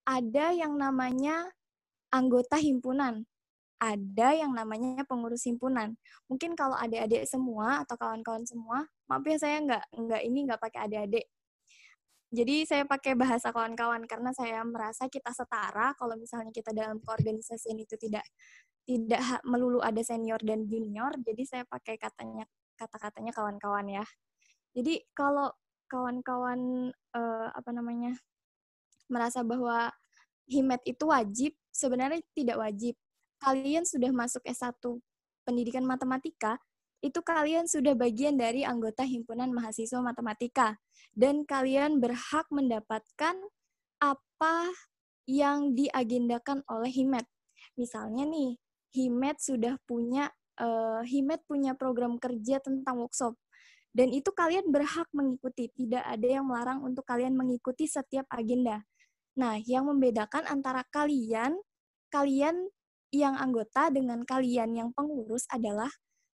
ada yang namanya anggota himpunan, ada yang namanya pengurus himpunan. Mungkin kalau adik-adik semua atau kawan-kawan semua, maaf ya saya nggak pakai adik-adik. Jadi saya pakai bahasa kawan-kawan karena saya merasa kita setara kalau misalnya kita dalam keorganisasian itu tidak melulu ada senior dan junior, jadi saya pakai kata-katanya kawan-kawan ya. Jadi kalau kawan-kawan merasa bahwa HIMET itu wajib, sebenarnya tidak wajib. Kalian sudah masuk S1 Pendidikan Matematika, itu kalian sudah bagian dari anggota Himpunan Mahasiswa Matematika. Dan kalian berhak mendapatkan apa yang diagendakan oleh HIMET. Misalnya nih, HIMET punya program kerja tentang workshop. Dan itu kalian berhak mengikuti, tidak ada yang melarang untuk kalian mengikuti setiap agenda. Nah, yang membedakan antara kalian yang anggota dengan kalian yang pengurus adalah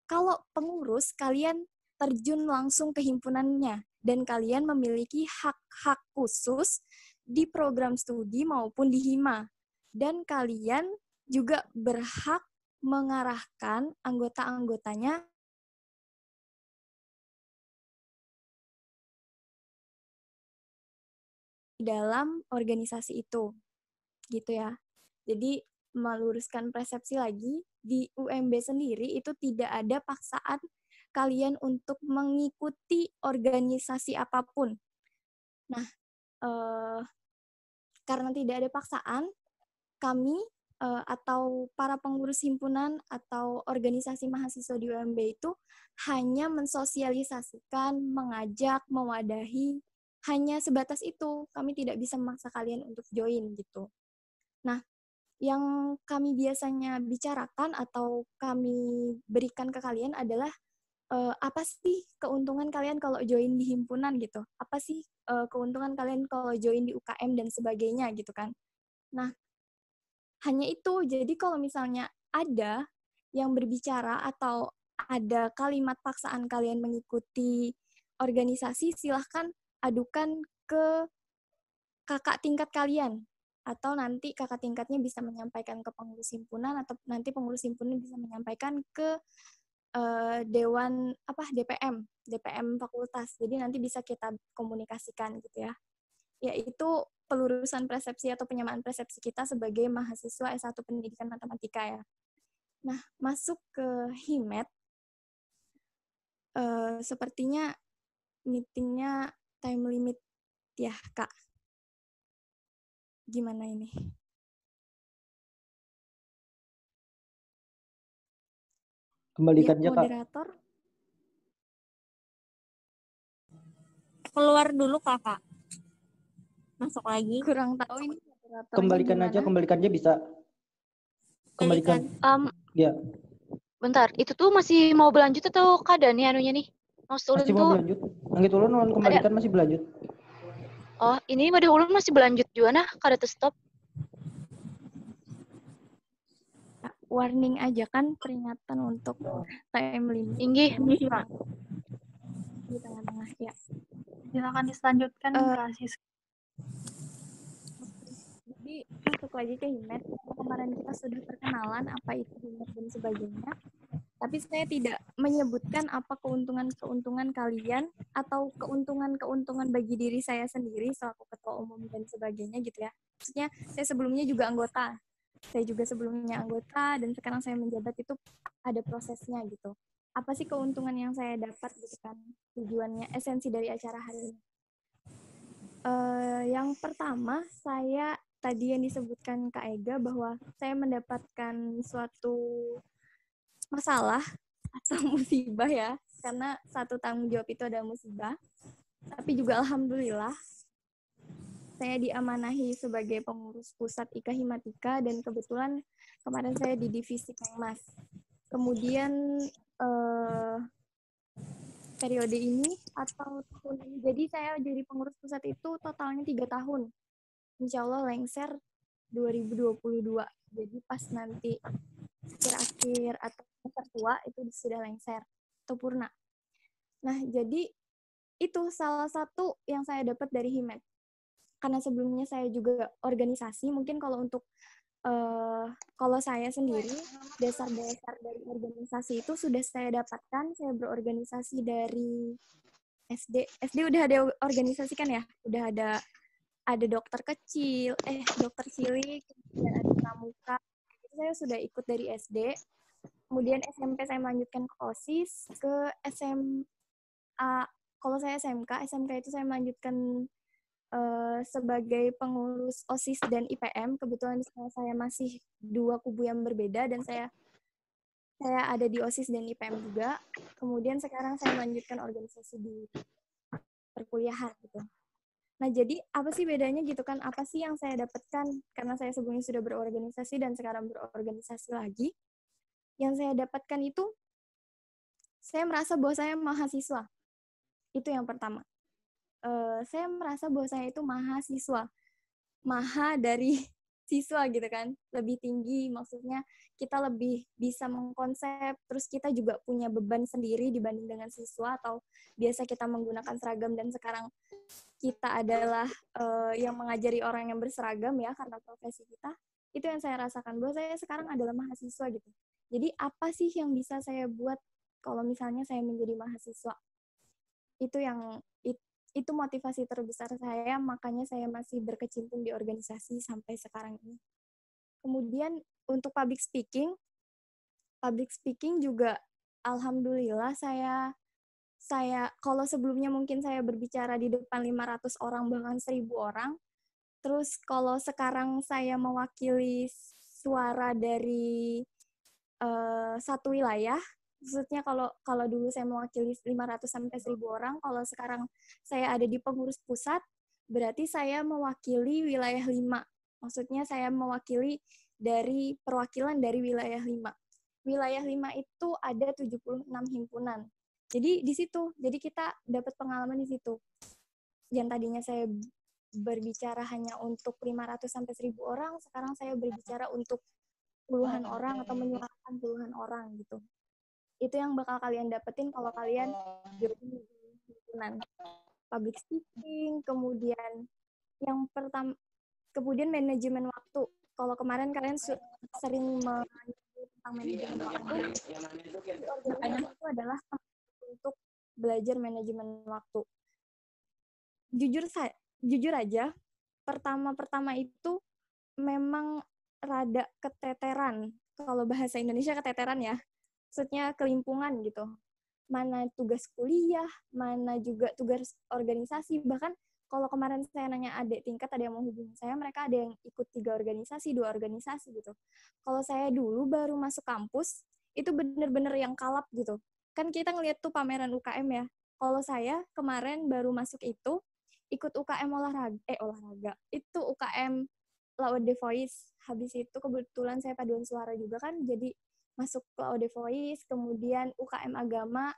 kalau pengurus kalian terjun langsung ke himpunannya dan kalian memiliki hak-hak khusus di program studi maupun di hima. Dan kalian juga berhak mengarahkan anggota-anggotanya dalam organisasi itu. Gitu ya. Jadi meluruskan persepsi lagi, di UMB sendiri itu tidak ada paksaan kalian untuk mengikuti organisasi apapun. Nah, karena tidak ada paksaan, kami atau para pengurus himpunan atau organisasi mahasiswa di UMB itu hanya mensosialisasikan, mengajak, mewadahi, hanya sebatas itu. Kami tidak bisa memaksa kalian untuk join gitu. Nah, yang kami biasanya bicarakan atau kami berikan ke kalian adalah apa sih keuntungan kalian kalau join di himpunan gitu? Apa sih keuntungan kalian kalau join di UKM dan sebagainya gitu kan? Nah, hanya itu. Jadi kalau misalnya ada yang berbicara atau ada kalimat paksaan kalian mengikuti organisasi, silahkan adukan ke kakak tingkat kalian. Atau nanti kakak tingkatnya bisa menyampaikan ke pengurus himpunan atau nanti pengurus himpunan bisa menyampaikan ke dewan DPM fakultas. Jadi nanti bisa kita komunikasikan gitu ya. Yaitu pelurusan persepsi atau penyamaan persepsi kita sebagai mahasiswa S1 Pendidikan Matematika ya. Nah, masuk ke HIMET, sepertinya meetingnya time limit ya, Kak. Gimana ini? Kembalikan aja, Kak. Moderator. Keluar dulu, Kakak. Masuk lagi. Kurang tahu ini moderatornya Kembalikan gimana. aja, kembalikan aja bisa. Kembalikan. Ya. Bentar, itu tuh masih mau berlanjut atau keadaan nih anunya nih? Masih mau berlanjut. Angit ulun non kembalikan masih berlanjut. Oh, ini Made ulun masih berlanjut juga nah, kada stop. Warning aja kan, peringatan untuk time limit. Inggih. Di tengah-tengah ya. Silakan dilanjutkan, Kak Siska. Jadi masuk lagi ke HIMET. Kemarin kita sudah perkenalan apa itu HIMET dan sebagainya. Tapi saya tidak menyebutkan apa keuntungan-keuntungan kalian atau keuntungan-keuntungan bagi diri saya sendiri selaku ketua umum dan sebagainya gitu ya. Maksudnya saya sebelumnya juga anggota. Saya juga sebelumnya anggota dan sekarang saya menjabat, itu ada prosesnya gitu. Apa sih keuntungan yang saya dapat gitu kan, tujuannya, esensi dari acara hari ini. Yang pertama, saya tadi yang disebutkan Kak Ega bahwa saya mendapatkan suatu masalah atau musibah ya, karena satu tanggung jawab itu ada musibah. Tapi juga alhamdulillah saya diamanahi sebagai pengurus pusat IKA Himatika dan kebetulan kemarin saya di divisi Kengmas. Kemudian periode ini atau tahun ini, jadi saya jadi pengurus pusat itu totalnya 3 tahun. Insya Allah lengser 2022. Jadi pas nanti akhir-akhir atau tertua itu sudah lengser atau purna. Nah, jadi itu salah satu yang saya dapat dari HIMET. karena sebelumnya saya juga organisasi, mungkin kalau untuk kalau saya sendiri, dasar-dasar dari organisasi itu sudah saya dapatkan. Saya berorganisasi dari SD. SD udah ada organisasi kan ya? Udah ada dokter kecil, dokter cilik, kemudian ada pramuka. Itu saya sudah ikut dari SD. Kemudian SMP saya melanjutkan ke OSIS, ke SMA. Kalau saya SMK itu saya melanjutkan sebagai pengurus OSIS dan IPM. Kebetulan saya masih dua kubu yang berbeda dan saya ada di OSIS dan IPM juga. Kemudian sekarang saya melanjutkan organisasi di perkuliahan gitu. Nah, jadi apa sih bedanya gitu kan? Apa sih yang saya dapatkan karena saya sebelumnya sudah berorganisasi dan sekarang berorganisasi lagi? Yang saya dapatkan itu saya merasa bahwa saya mahasiswa. Itu yang pertama. Saya merasa bahwa saya itu mahasiswa. Maha dari siswa gitu kan, lebih tinggi, maksudnya kita lebih bisa mengkonsep, terus kita juga punya beban sendiri dibanding dengan siswa, atau biasa kita menggunakan seragam dan sekarang kita adalah yang mengajari orang yang berseragam ya, karena profesi kita. Itu yang saya rasakan, bahwa saya sekarang adalah mahasiswa gitu. Jadi apa sih yang bisa saya buat kalau misalnya saya menjadi mahasiswa? Itu motivasi terbesar saya, makanya saya masih berkecimpung di organisasi sampai sekarang ini. Kemudian untuk public speaking juga alhamdulillah saya kalau sebelumnya mungkin saya berbicara di depan 500 orang bahkan 1.000 orang, terus kalau sekarang saya mewakili suara dari satu wilayah. Maksudnya kalau dulu saya mewakili 500 sampai 1.000 orang, kalau sekarang saya ada di pengurus pusat, berarti saya mewakili wilayah 5. Maksudnya saya mewakili dari perwakilan dari wilayah 5. Wilayah 5 itu ada 76 himpunan. Jadi di situ, jadi kita dapat pengalaman di situ. Yang tadinya saya berbicara hanya untuk 500 sampai 1.000 orang, sekarang saya berbicara untuk puluhan orang atau menyuarakan puluhan orang gitu. Itu yang bakal kalian dapetin kalau kalian join himpunan. Public speaking, kemudian yang pertama, kemudian manajemen waktu. Kalau kemarin kalian sering menyebut tentang manajemen waktu, organisasi itu adalah untuk belajar manajemen waktu. Jujur aja, pertama itu memang rada keteteran. Kalau bahasa Indonesia keteteran ya. Maksudnya kelimpungan gitu. Mana tugas kuliah, mana juga tugas organisasi. Bahkan kalau kemarin saya nanya adik tingkat, ada yang mau hubungi saya, mereka ada yang ikut 3 organisasi, 2 organisasi gitu. Kalau saya dulu baru masuk kampus, itu bener-bener yang kalap gitu. Kan kita ngeliat tuh pameran UKM ya. Kalau saya kemarin baru masuk itu, ikut UKM olahraga. Itu UKM Laut The Voice. Habis itu kebetulan saya paduan suara juga kan, jadi masuk ke Laut The Voice, kemudian UKM agama,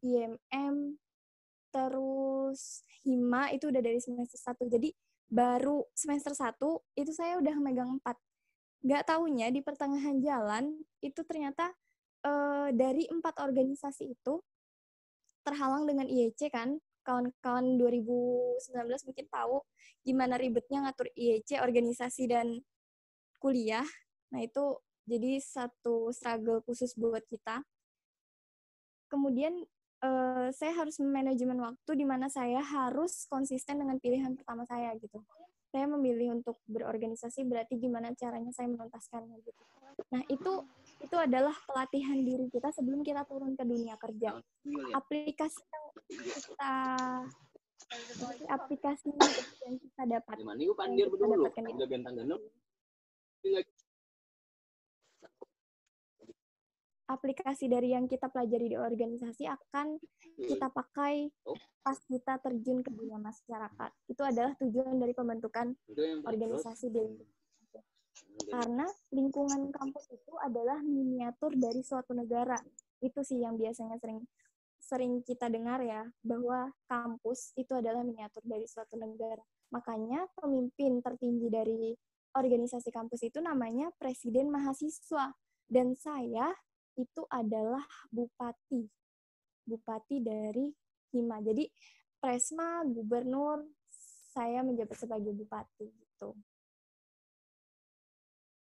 IMM, terus Hima itu udah dari semester 1. Jadi baru semester 1 itu saya udah megang 4. Nggak taunya di pertengahan jalan itu ternyata dari 4 organisasi itu terhalang dengan IEC kan. Kawan-kawan 2019 mungkin tahu gimana ribetnya ngatur IEC, organisasi dan kuliah. Nah itu jadi satu struggle khusus buat kita. Kemudian saya harus manajemen waktu di mana saya harus konsisten dengan pilihan pertama saya gitu. Saya memilih untuk berorganisasi, berarti gimana caranya saya menuntaskannya gitu. Nah, itu adalah pelatihan diri kita sebelum kita turun ke dunia kerja. Aplikasi yang kita dapatkan itu aplikasi dari yang kita pelajari di organisasi akan kita pakai pas kita terjun ke dunia masyarakat. Itu adalah tujuan dari pembentukan organisasi di karena lingkungan kampus itu adalah miniatur dari suatu negara. Itu sih yang biasanya sering kita dengar ya, bahwa kampus itu adalah miniatur dari suatu negara. Makanya pemimpin tertinggi dari organisasi kampus itu namanya Presiden Mahasiswa. Dan saya itu adalah bupati dari Hima. Jadi Presma, gubernur, saya menjabat sebagai bupati gitu.